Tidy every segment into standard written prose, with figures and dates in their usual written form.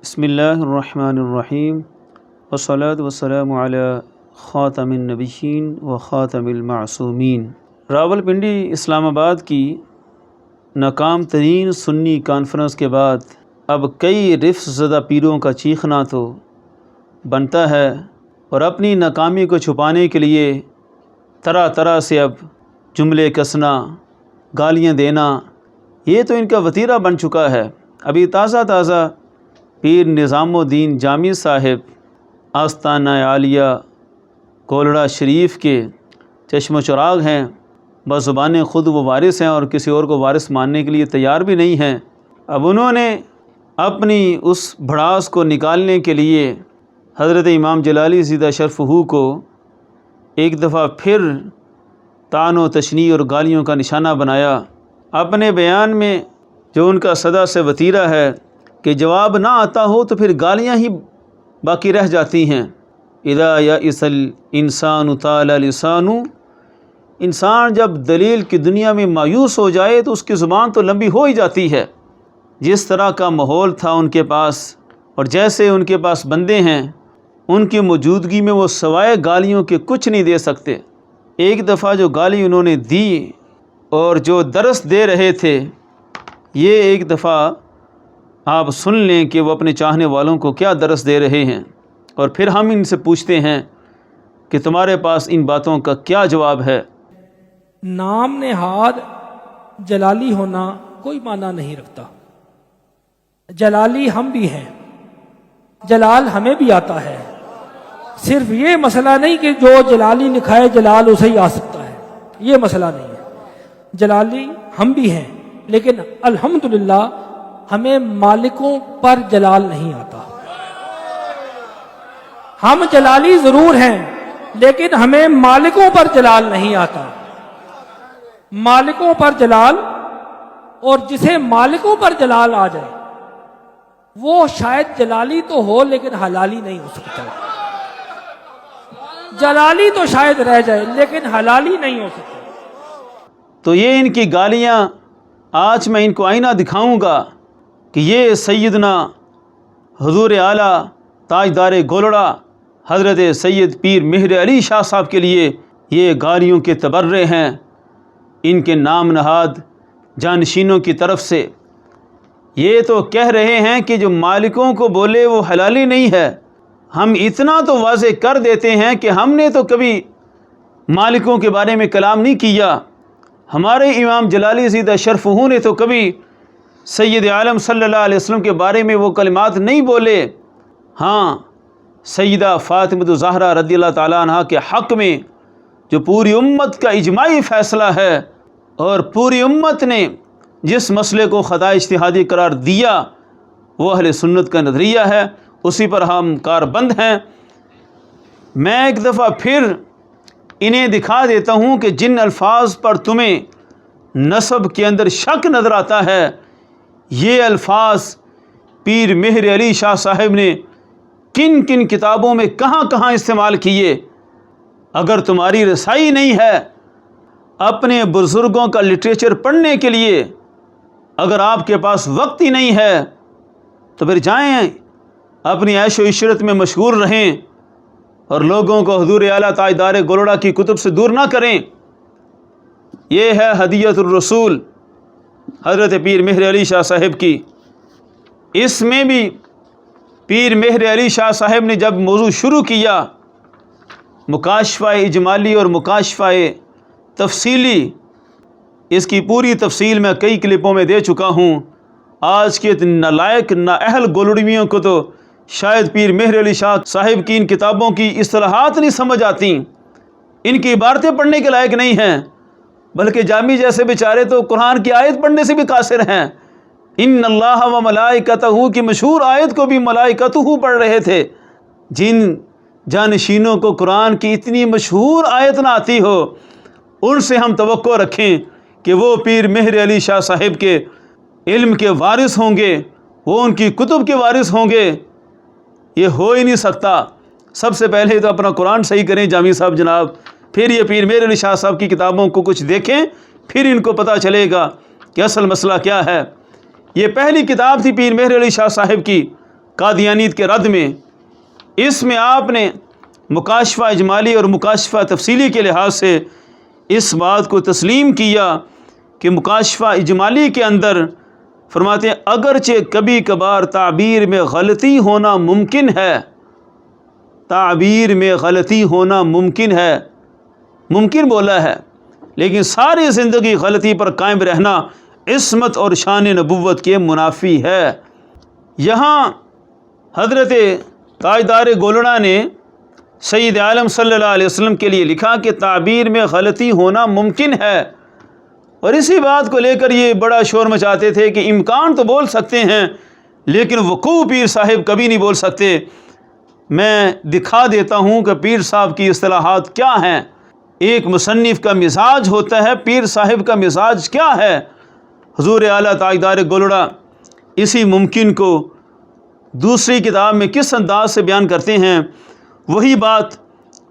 بسم اللہ الرحمن الرحیم والصلاة والسلام علی خاتم النبیین و خاتم المعصومین۔ راولپنڈی اسلام آباد کی ناکام ترین سنی کانفرنس کے بعد اب کئی رفس زدہ پیروں کا چیخنا تو بنتا ہے، اور اپنی ناکامی کو چھپانے کے لیے طرح طرح سے اب جملے کسنا، گالیاں دینا، یہ تو ان کا وتیرہ بن چکا ہے۔ ابھی تازہ پیر نظام الدین جامی صاحب آستانہ عالیہ گولڑا شریف کے چشم و چراغ ہیں، بزبان خود وہ وارث ہیں اور کسی اور کو وارث ماننے کے لیے تیار بھی نہیں ہیں۔ اب انہوں نے اپنی اس بھڑاس کو نکالنے کے لیے حضرت امام جلالی زیدہ شرفہ کو ایک دفعہ پھر طعن و تشنیع اور گالیوں کا نشانہ بنایا۔ اپنے بیان میں جو ان کا صدا سے وتیرہ ہے کہ جواب نہ آتا ہو تو پھر گالیاں ہی باقی رہ جاتی ہیں۔ اذا یئس الانسان طال لسان، انسان جب دلیل کی دنیا میں مایوس ہو جائے تو اس کی زبان تو لمبی ہو ہی جاتی ہے۔ جس طرح کا ماحول تھا ان کے پاس اور جیسے ان کے پاس بندے ہیں، ان کی موجودگی میں وہ سوائے گالیوں کے کچھ نہیں دے سکتے۔ ایک دفعہ جو گالی انہوں نے دی اور جو درس دے رہے تھے، یہ ایک دفعہ آپ سن لیں کہ وہ اپنے چاہنے والوں کو کیا درس دے رہے ہیں، اور پھر ہم ان سے پوچھتے ہیں کہ تمہارے پاس ان باتوں کا کیا جواب ہے۔ نام نہاد جلالی ہونا کوئی معنی نہیں رکھتا۔ جلالی ہم بھی ہیں، جلال ہمیں بھی آتا ہے۔ صرف یہ مسئلہ نہیں کہ جو جلالی لکھائے جلال اسے ہی آ سکتا ہے، یہ مسئلہ نہیں ہے۔ جلالی ہم بھی ہیں، لیکن الحمدللہ ہمیں مالکوں پر جلال نہیں آتا۔ ہم جلالی ضرور ہیں، لیکن ہمیں مالکوں پر جلال نہیں آتا۔ مالکوں پر جلال، اور جسے مالکوں پر جلال آ جائے وہ شاید جلالی تو ہو لیکن حلالی نہیں ہو سکتا۔ جلالی تو شاید رہ جائے لیکن حلالی نہیں ہو سکتا۔ تو یہ ان کی گالیاں آج میں ان کو آئینہ دکھاؤں گا کہ یہ سیدنا حضور اعلیٰ تاجدار گولڑا حضرت سید پیر مہر علی شاہ صاحب کے لیے یہ گالیوں کے تبرع ہیں، ان کے نام نہاد جانشینوں کی طرف سے۔ یہ تو کہہ رہے ہیں کہ جو مالکوں کو بولے وہ حلالی نہیں ہے۔ ہم اتنا تو واضح کر دیتے ہیں کہ ہم نے تو کبھی مالکوں کے بارے میں کلام نہیں کیا۔ ہمارے امام جلالی زیدہ شرفہ نے تو کبھی سید عالم صلی اللہ علیہ وسلم کے بارے میں وہ کلمات نہیں بولے۔ ہاں، سیدہ فاطمہ الزہرا رضی اللہ تعالیٰ عنہ کے حق میں جو پوری امت کا اجماعی فیصلہ ہے، اور پوری امت نے جس مسئلے کو خطا اجتہادی قرار دیا وہ اہل سنت کا نظریہ ہے، اسی پر ہم کاربند ہیں۔ میں ایک دفعہ پھر انہیں دکھا دیتا ہوں کہ جن الفاظ پر تمہیں نسب کے اندر شک نظر آتا ہے، یہ الفاظ پیر مہر علی شاہ صاحب نے کن کن کتابوں میں کہاں کہاں استعمال کیے۔ اگر تمہاری رسائی نہیں ہے اپنے بزرگوں کا لٹریچر پڑھنے کے لیے، اگر آپ کے پاس وقت ہی نہیں ہے تو پھر جائیں اپنی عیش و عشرت میں مشغول رہیں اور لوگوں کو حضور اعلیٰ تاجدار گولڑا کی کتب سے دور نہ کریں۔ یہ ہے ہدیۃ الرسول حضرت پیر مہر علی شاہ صاحب کی۔ اس میں بھی پیر مہر علی شاہ صاحب نے جب موضوع شروع کیا، مکاشفہ اجمالی اور مکاشفہ تفصیلی، اس کی پوری تفصیل میں کئی کلپوں میں دے چکا ہوں۔ آج کے نالائق نااہل گولڑویوں کو تو شاید پیر مہر علی شاہ صاحب کی ان کتابوں کی اصطلاحات نہیں سمجھ آتی، ان کی عبارتیں پڑھنے کے لائق نہیں ہیں، بلکہ جامی جیسے بیچارے تو قرآن کی آیت پڑھنے سے بھی قاصر ہیں۔ ان اللہ و ملائکتہ کی مشہور آیت کو بھی ملائکتہ پڑھ رہے تھے۔ جن جانشینوں کو قرآن کی اتنی مشہور آیت نہ آتی ہو، ان سے ہم توقع رکھیں کہ وہ پیر مہر علی شاہ صاحب کے علم کے وارث ہوں گے، وہ ان کی کتب کے وارث ہوں گے؟ یہ ہو ہی نہیں سکتا۔ سب سے پہلے تو اپنا قرآن صحیح کریں جامی صاحب جناب، پھر یہ پیر مہر علی شاہ صاحب کی کتابوں کو کچھ دیکھیں، پھر ان کو پتہ چلے گا کہ اصل مسئلہ کیا ہے۔ یہ پہلی کتاب تھی پیر مہر علی شاہ صاحب کی، قادیانیت کے رد میں، اس میں آپ نے مکاشفہ اجمالی اور مکاشفہ تفصیلی کے لحاظ سے اس بات کو تسلیم کیا کہ مکاشفہ اجمالی کے اندر فرماتے ہیں اگرچہ کبھی کبھار تعبیر میں غلطی ہونا ممکن ہے، تعبیر میں غلطی ہونا ممکن ہے، ممکن بولا ہے، لیکن ساری زندگی غلطی پر قائم رہنا عصمت اور شان نبوت کے منافی ہے۔ یہاں حضرت تاجدار گولڑا نے سید عالم صلی اللہ علیہ وسلم کے لیے لکھا کہ تعبیر میں غلطی ہونا ممکن ہے، اور اسی بات کو لے کر یہ بڑا شور مچاتے تھے کہ امکان تو بول سکتے ہیں لیکن وقوع پیر صاحب کبھی نہیں بول سکتے۔ میں دکھا دیتا ہوں کہ پیر صاحب کی اصطلاحات کیا ہیں۔ ایک مصنف کا مزاج ہوتا ہے، پیر صاحب کا مزاج کیا ہے؟ حضور اعلیٰ تاجدار گولڑا اسی ممکن کو دوسری کتاب میں کس انداز سے بیان کرتے ہیں، وہی بات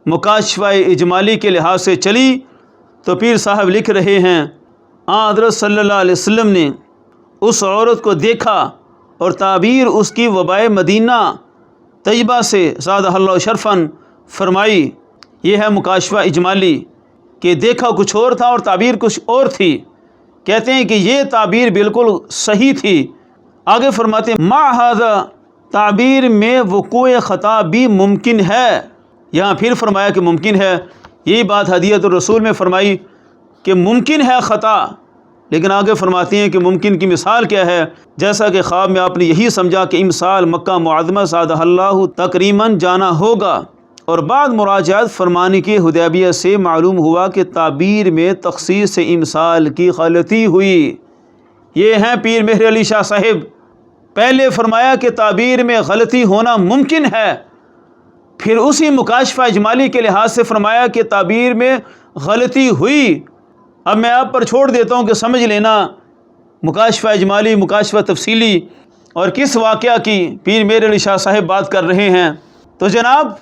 مکاشفہ اجمالی کے لحاظ سے چلی تو پیر صاحب لکھ رہے ہیں حضرت صلی اللہ علیہ وسلم نے اس عورت کو دیکھا اور تعبیر اس کی وبائے مدینہ طیبہ سے زادہ اللہ شرفاً فرمائی۔ یہ ہے مکاشفہ اجمالی کہ دیکھا کچھ اور تھا اور تعبیر کچھ اور تھی۔ کہتے ہیں کہ یہ تعبیر بالکل صحیح تھی۔ آگے فرماتے ہیں مع ھذا تعبیر میں وقوع خطا بھی ممکن ہے۔ یہاں پھر فرمایا کہ ممکن ہے، یہی بات ہدیۃ الرسول میں فرمائی کہ ممکن ہے خطا، لیکن آگے فرماتے ہیں کہ ممکن کی مثال کیا ہے؟ جیسا کہ خواب میں آپ نے یہی سمجھا کہ امسال مکہ معظمہ زادہ اللہ تکریماً جانا ہوگا، اور بعد مراجعات فرمانے کے حدیبیہ سے معلوم ہوا کہ تعبیر میں تخصیص امسال کی غلطی ہوئی۔ یہ ہیں پیر مہر علی شاہ صاحب۔ پہلے فرمایا کہ تعبیر میں غلطی ہونا ممکن ہے، پھر اسی مکاشفہ اجمالی کے لحاظ سے فرمایا کہ تعبیر میں غلطی ہوئی۔ اب میں آپ پر چھوڑ دیتا ہوں کہ سمجھ لینا مکاشفہ اجمالی، مکاشفہ تفصیلی اور کس واقعہ کی پیر مہر علی شاہ صاحب بات کر رہے ہیں۔ تو جناب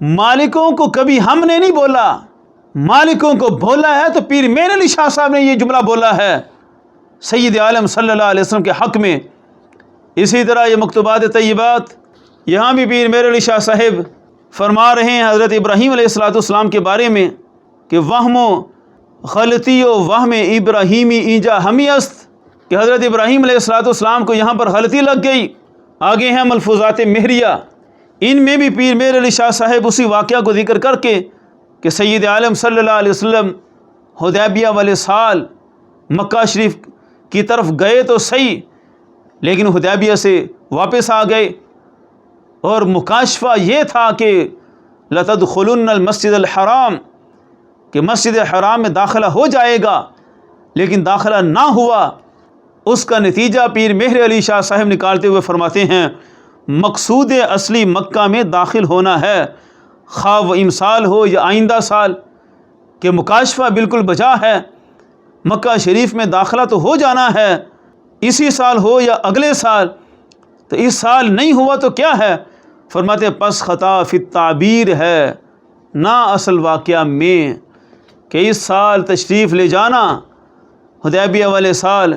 مالکوں کو کبھی ہم نے نہیں بولا، مالکوں کو بولا ہے تو پیر مہر علی شاہ صاحب نے یہ جملہ بولا ہے سید عالم صلی اللہ علیہ وسلم کے حق میں۔ اسی طرح یہ مکتوبات طیبات، یہاں بھی پیر مہر علی شاہ صاحب فرما رہے ہیں حضرت ابراہیم علیہ السلام کے بارے میں کہ وہم و غلطی و وہم ابراہیمی اینجا ہمی است، کہ حضرت ابراہیم علیہ السلام کو یہاں پر غلطی لگ گئی۔ آگے ہیں ملفوظات مہریہ، ان میں بھی پیر مہر علی شاہ صاحب اسی واقعہ کو ذکر کر کے کہ سید عالم صلی اللہ علیہ وسلم حدیبیہ والے سال مکہ شریف کی طرف گئے تو صحیح، لیکن حدیبیہ سے واپس آ گئے، اور مکاشفہ یہ تھا کہ لَتَدْخُلُنَّ الْمَسْجِدَ الْحَرَامِ، کہ مسجد حرام میں داخلہ ہو جائے گا، لیکن داخلہ نہ ہوا۔ اس کا نتیجہ پیر مہر علی شاہ صاحب نکالتے ہوئے فرماتے ہیں مقصود اصلی مکہ میں داخل ہونا ہے، خواہ وہ امسال ہو یا آئندہ سال، کہ مکاشفہ بالکل بجا ہے، مکہ شریف میں داخلہ تو ہو جانا ہے، اسی سال ہو یا اگلے سال، تو اس سال نہیں ہوا تو کیا ہے؟ فرماتے پس خطا فی التعبیر ہے، نہ اصل واقعہ میں، کہ اس سال تشریف لے جانا حدیبیہ والے سال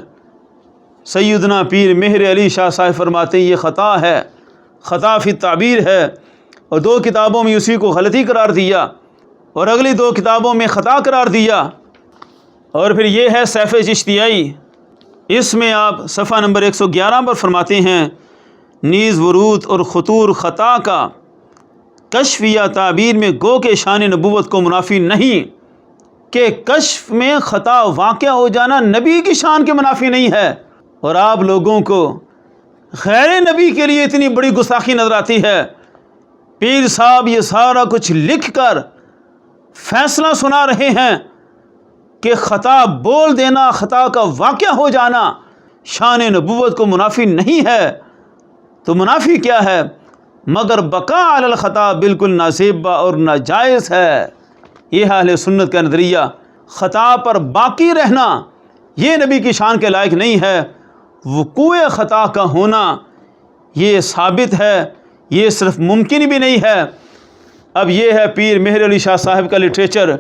سیدنا پیر مہر علی شاہ صاحب فرماتے ہیں یہ خطا ہے، خطا فی التعبیر ہے، اور دو کتابوں میں اسی کو غلطی قرار دیا اور اگلی دو کتابوں میں خطا قرار دیا۔ اور پھر یہ ہے سیف چشتیائی، اس میں آپ صفحہ نمبر 111 پر فرماتے ہیں نیز ورود اور خطور خطا کا کشف یا تعبیر میں گو کے شان نبوت کو منافی نہیں، کہ کشف میں خطا واقع ہو جانا نبی کی شان کے منافی نہیں ہے، اور آپ لوگوں کو غیر نبی کے لیے اتنی بڑی گستاخی نظر آتی ہے۔ پیر صاحب یہ سارا کچھ لکھ کر فیصلہ سنا رہے ہیں کہ خطا بول دینا، خطا کا واقعہ ہو جانا شان نبوت کو منافی نہیں ہے، تو منافی کیا ہے؟ مگر بقا علی الخطا بالکل نازیبہ اور ناجائز ہے۔ یہ ہے اہل سنت کا نظریہ، خطا پر باقی رہنا یہ نبی کی شان کے لائق نہیں ہے، وقوع خطا کا ہونا یہ ثابت ہے، یہ صرف ممکن بھی نہیں ہے۔ اب یہ ہے پیر مہر علی شاہ صاحب کا لٹریچر،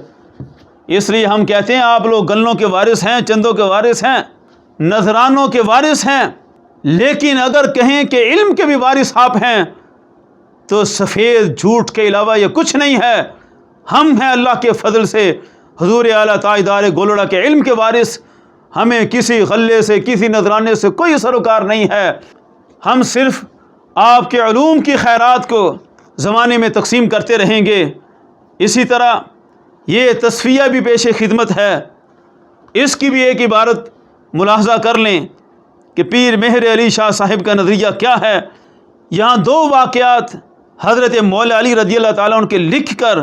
اس لیے ہم کہتے ہیں آپ لوگ گلوں کے وارث ہیں، چندوں کے وارث ہیں، نذرانوں کے وارث ہیں، لیکن اگر کہیں کہ علم کے بھی وارث آپ ہیں تو سفید جھوٹ کے علاوہ یہ کچھ نہیں ہے۔ ہم ہیں اللہ کے فضل سے حضور اعلیٰ تاجدار گولڑا کے علم کے وارث۔ ہمیں کسی غلے سے کسی نذرانے سے کوئی سروکار نہیں ہے۔ ہم صرف آپ کے علوم کی خیرات کو زمانے میں تقسیم کرتے رہیں گے۔ اسی طرح یہ تصفیہ بھی پیش خدمت ہے۔ اس کی بھی ایک عبارت ملاحظہ کر لیں کہ پیر مہر علی شاہ صاحب کا نظریہ کیا ہے۔ یہاں دو واقعات حضرت مولا علی رضی اللہ تعالیٰ عنہ کے لکھ کر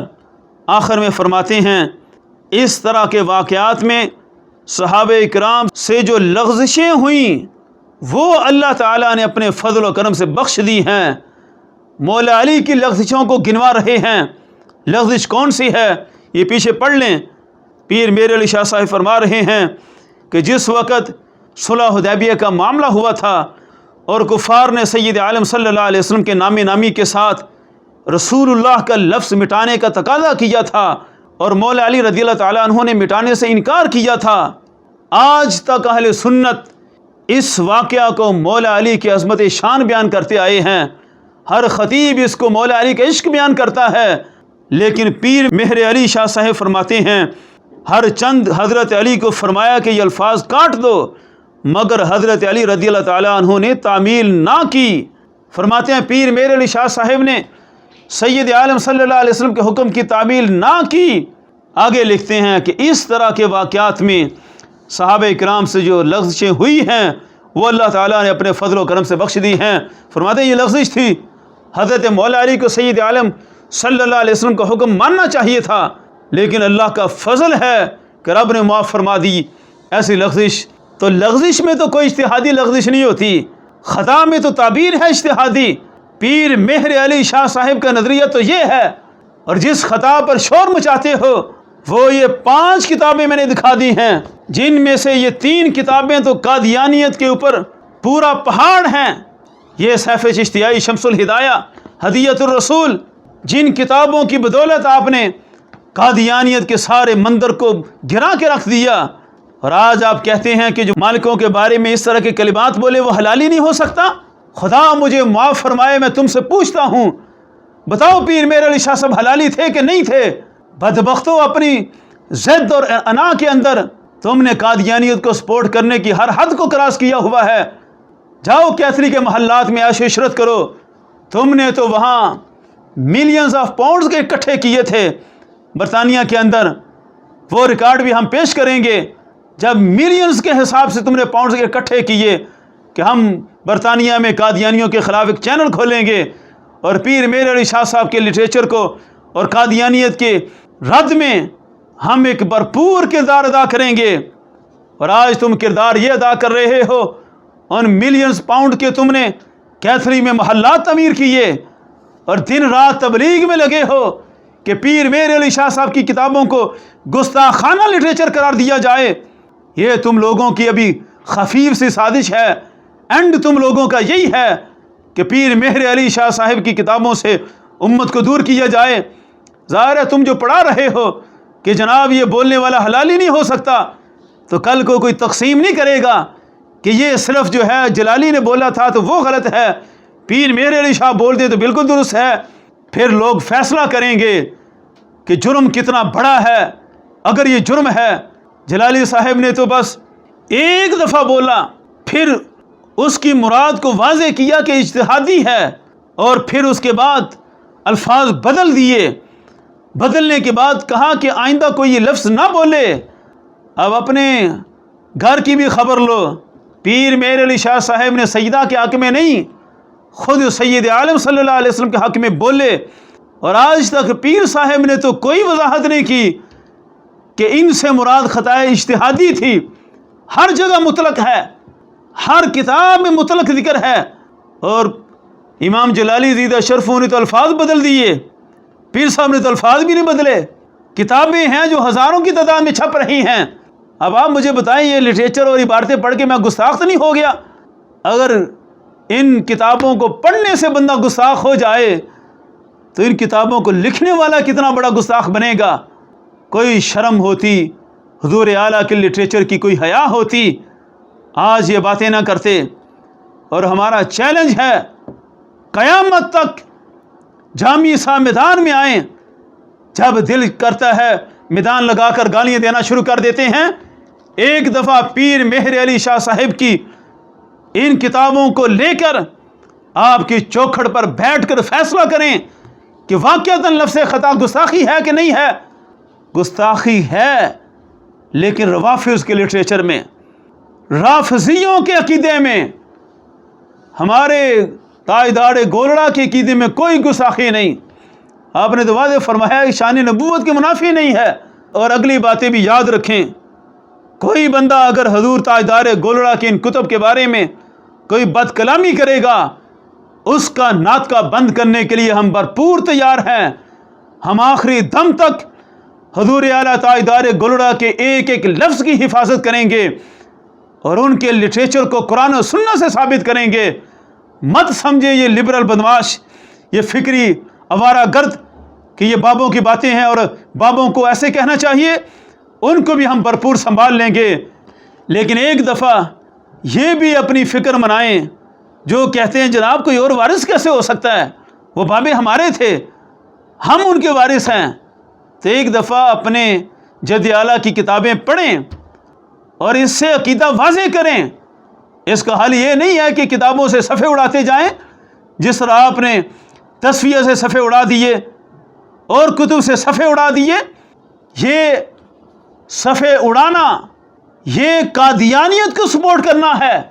آخر میں فرماتے ہیں، اس طرح کے واقعات میں صحابہ کرام سے جو لغزشیں ہوئیں وہ اللہ تعالیٰ نے اپنے فضل و کرم سے بخش دی ہیں۔ مولا علی کی لغزشوں کو گنوا رہے ہیں۔ لغزش کون سی ہے یہ پیچھے پڑھ لیں۔ پیر میر علی شاہ صاحب فرما رہے ہیں کہ جس وقت صلح حدیبیہ کا معاملہ ہوا تھا اور کفار نے سید عالم صلی اللہ علیہ وسلم کے نام نامی کے ساتھ رسول اللہ کا لفظ مٹانے کا تقاضا کیا تھا اور مولا علی رضی اللہ تعالیٰ عنہ نے مٹانے سے انکار کیا تھا، آج تک اہل سنت اس واقعہ کو مولا علی کی عظمت شان بیان کرتے آئے ہیں۔ ہر خطیب اس کو مولا علی کا عشق بیان کرتا ہے، لیکن پیر مہر علی شاہ صاحب فرماتے ہیں ہر چند حضرت علی کو فرمایا کہ یہ الفاظ کاٹ دو، مگر حضرت علی رضی اللہ تعالیٰ عنہ نے تعمیل نہ کی۔ فرماتے ہیں پیر مہر علی شاہ صاحب نے سید عالم صلی اللہ علیہ وسلم کے حکم کی تعمیل نہ کی۔ آگے لکھتے ہیں کہ اس طرح کے واقعات میں صحابہ کرام سے جو لغزشیں ہوئی ہیں وہ اللہ تعالیٰ نے اپنے فضل و کرم سے بخش دی ہیں۔ فرماتے ہیں یہ لغزش تھی، حضرت مولا علی کو سید عالم صلی اللہ علیہ وسلم کا حکم ماننا چاہیے تھا، لیکن اللہ کا فضل ہے کہ رب نے معاف فرما دی ایسی لغزش۔ تو لغزش میں تو کوئی اجتہادی لغزش نہیں ہوتی، خطا میں تو تعبیر ہے اجتہادی۔ پیر مہر علی شاہ صاحب کا نظریہ تو یہ ہے، اور جس خطا پر شور مچاتے ہو وہ یہ 5 کتابیں میں نے دکھا دی ہیں، جن میں سے یہ 3 کتابیں تو قادیانیت کے اوپر پورا پہاڑ ہیں۔ یہ سیف چشتیائی شمس الہدایہ، ہدیت الرسول، جن کتابوں کی بدولت آپ نے قادیانیت کے سارے مندر کو گرا کے رکھ دیا، اور آج آپ کہتے ہیں کہ جو مالکوں کے بارے میں اس طرح کے کلمات بولے وہ حلال ہی نہیں ہو سکتا۔ خدا مجھے معاف فرمائے، میں تم سے پوچھتا ہوں، بتاؤ پیر میر علی شاہ صاحب حلالی تھے کہ نہیں تھے؟ بدبختوں، اپنی ضد اور انا کے اندر تم نے قادیانیت کو سپورٹ کرنے کی ہر حد کو کراس کیا ہوا ہے۔ جاؤ کیتھری کے محلات میں عیش و عشرت کرو، تم نے تو وہاں ملینز آف پاؤنڈز کے اکٹھے کیے تھے برطانیہ کے اندر، وہ ریکارڈ بھی ہم پیش کریں گے۔ جب ملینز کے حساب سے تم نے پاؤنڈز کے اکٹھے کیے کہ ہم برطانیہ میں قادیانیوں کے خلاف ایک چینل کھولیں گے اور پیر میر علی شاہ صاحب کے لٹریچر کو اور قادیانیت کے رد میں ہم ایک بھرپور کردار ادا کریں گے، اور آج تم کردار یہ ادا کر رہے ہو، ان ملینز پاؤنڈ کے تم نے کیتھری میں محلات تعمیر کیے اور دن رات تبلیغ میں لگے ہو کہ پیر میر علی شاہ صاحب کی کتابوں کو گستاخانہ لٹریچر قرار دیا جائے۔ یہ تم لوگوں کی ابھی خفیف سی سازش ہے، اینڈ تم لوگوں کا یہی ہے کہ پیر مہر علی شاہ صاحب کی کتابوں سے امت کو دور کیا جائے۔ ظاہر ہے تم جو پڑھا رہے ہو کہ جناب یہ بولنے والا حلال ہی نہیں ہو سکتا، تو کل کو کوئی تقسیم نہیں کرے گا کہ یہ صرف جو ہے جلالی نے بولا تھا تو وہ غلط ہے، پیر مہر علی شاہ بول دے تو بالکل درست ہے۔ پھر لوگ فیصلہ کریں گے کہ جرم کتنا بڑا ہے۔ اگر یہ جرم ہے، جلالی صاحب نے تو بس ایک دفعہ بولا، پھر اس کی مراد کو واضح کیا کہ اجتہادی ہے، اور پھر اس کے بعد الفاظ بدل دیے، بدلنے کے بعد کہا کہ آئندہ کوئی یہ لفظ نہ بولے۔ اب اپنے گھر کی بھی خبر لو، پیر میر علی شاہ صاحب نے سیدہ کے حق میں نہیں، خود سید عالم صلی اللہ علیہ وسلم کے حق میں بولے، اور آج تک پیر صاحب نے تو کوئی وضاحت نہیں کی کہ ان سے مراد خطائے اجتہادی تھی۔ ہر جگہ مطلق ہے، ہر کتاب میں مطلق ذکر ہے، اور امام جلالی زیدہ شرفوں نے تو الفاظ بدل دیے، پیر صاحب نے تو الفاظ بھی نہیں بدلے۔ کتابیں ہیں جو ہزاروں کی تعداد میں چھپ رہی ہیں۔ اب آپ مجھے بتائیں یہ لٹریچر اور عبارتیں پڑھ کے میں گستاخ تو نہیں ہو گیا؟ اگر ان کتابوں کو پڑھنے سے بندہ گستاخ ہو جائے تو ان کتابوں کو لکھنے والا کتنا بڑا گستاخ بنے گا؟ کوئی شرم ہوتی، حضور اعلیٰ کے لٹریچر کی کوئی حیا ہوتی، آج یہ باتیں نہ کرتے۔ اور ہمارا چیلنج ہے قیامت تک جامع سا میدان میں آئیں، جب دل کرتا ہے میدان لگا کر گالیاں دینا شروع کر دیتے ہیں، ایک دفعہ پیر مہر علی شاہ صاحب کی ان کتابوں کو لے کر آپ کی چوکھٹ پر بیٹھ کر فیصلہ کریں کہ واقعتاً لفظ خطا گستاخی ہے کہ نہیں ہے۔ گستاخی ہے، لیکن روافظ کے لٹریچر میں، رافضیوں کے عقیدے میں، ہمارے تاجدار گولڑا کے عقیدے میں کوئی گستاخی نہیں۔ آپ نے تو واضح فرمایا کہ شان نبوت کے منافی نہیں ہے۔ اور اگلی باتیں بھی یاد رکھیں، کوئی بندہ اگر حضور تاجدار گولڑا کے ان کتب کے بارے میں کوئی بد کلامی کرے گا، اس کا ناطقہ بند کرنے کے لیے ہم بھرپور تیار ہیں۔ ہم آخری دم تک حضور اعلیٰ تاجدار گولڑا کے ایک ایک لفظ کی حفاظت کریں گے اور ان کے لٹریچر کو قرآن و سنت سے ثابت کریں گے۔ مت سمجھے یہ لبرل بدماش، یہ فکری آوارہ گرد کہ یہ بابوں کی باتیں ہیں اور بابوں کو ایسے کہنا چاہیے، ان کو بھی ہم بھرپور سنبھال لیں گے۔ لیکن ایک دفعہ یہ بھی اپنی فکر منائیں، جو کہتے ہیں جناب کوئی اور وارث کیسے ہو سکتا ہے، وہ بابے ہمارے تھے، ہم ان کے وارث ہیں۔ تو ایک دفعہ اپنے جد اعلیٰ کی کتابیں پڑھیں اور اس سے عقیدہ واضح کریں۔ اس کا حل یہ نہیں ہے کہ کتابوں سے صفحے اڑاتے جائیں، جس طرح آپ نے تصفیہ سے صفحے اڑا دیے اور کتب سے صفحے اڑا دیے۔ یہ صفحے اڑانا، یہ قادیانیت کو سپورٹ کرنا ہے۔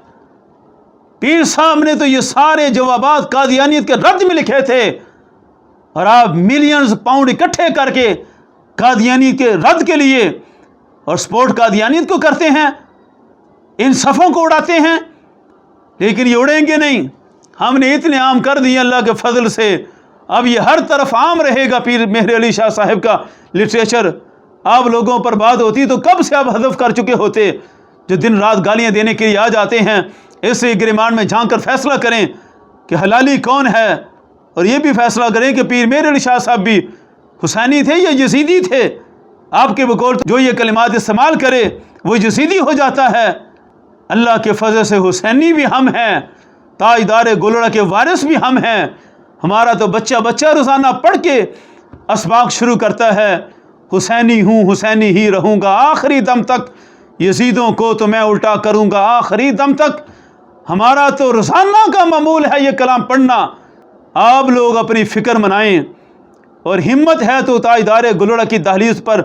پیر صاحب نے تو یہ سارے جوابات قادیانیت کے رد میں لکھے تھے، اور آپ ملینز پاؤنڈ اکٹھے کر کے قادیانیت کے رد کے لیے اور سپورٹ قادیانیت کو کرتے ہیں، ان صفوں کو اڑاتے ہیں۔ لیکن یہ اڑیں گے نہیں، ہم نے اتنے عام کر دیے اللہ کے فضل سے، اب یہ ہر طرف عام رہے گا۔ پیر مہر علی شاہ صاحب کا لٹریچر آپ لوگوں پر بات ہوتی تو کب سے آپ حذف کر چکے ہوتے۔ جو دن رات گالیاں دینے کے لیے آ جاتے ہیں، اس گریمان میں جھانک کر فیصلہ کریں کہ حلالی کون ہے، اور یہ بھی فیصلہ کریں کہ پیر مہر علی شاہ صاحب بھی حسینی تھے یا یزیدی تھے۔ آپ کے بقول جو یہ کلمات استعمال کرے وہ یزیدی ہو جاتا ہے۔ اللہ کے فضل سے حسینی بھی ہم ہیں، تاجدار گولڑا کے وارث بھی ہم ہیں۔ ہمارا تو بچہ بچہ روزانہ پڑھ کے اسباق شروع کرتا ہے، حسینی ہوں حسینی ہی رہوں گا آخری دم تک، یزیدوں کو تو میں الٹا کروں گا آخری دم تک۔ ہمارا تو روزانہ کا معمول ہے یہ کلام پڑھنا۔ آپ لوگ اپنی فکر منائیں، اور ہمت ہے تو تاجدار گولڑا کی دہلیز پر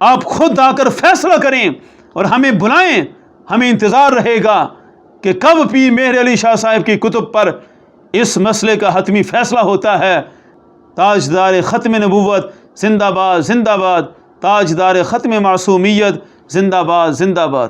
آپ خود آ کر فیصلہ کریں اور ہمیں بلائیں۔ ہمیں انتظار رہے گا کہ کب پیر مہر علی شاہ صاحب کی کتب پر اس مسئلے کا حتمی فیصلہ ہوتا ہے۔ تاجدار ختم نبوت زندہ باد زندہ باد، تاجدار ختم معصومیت زندہ باد زندہ باد۔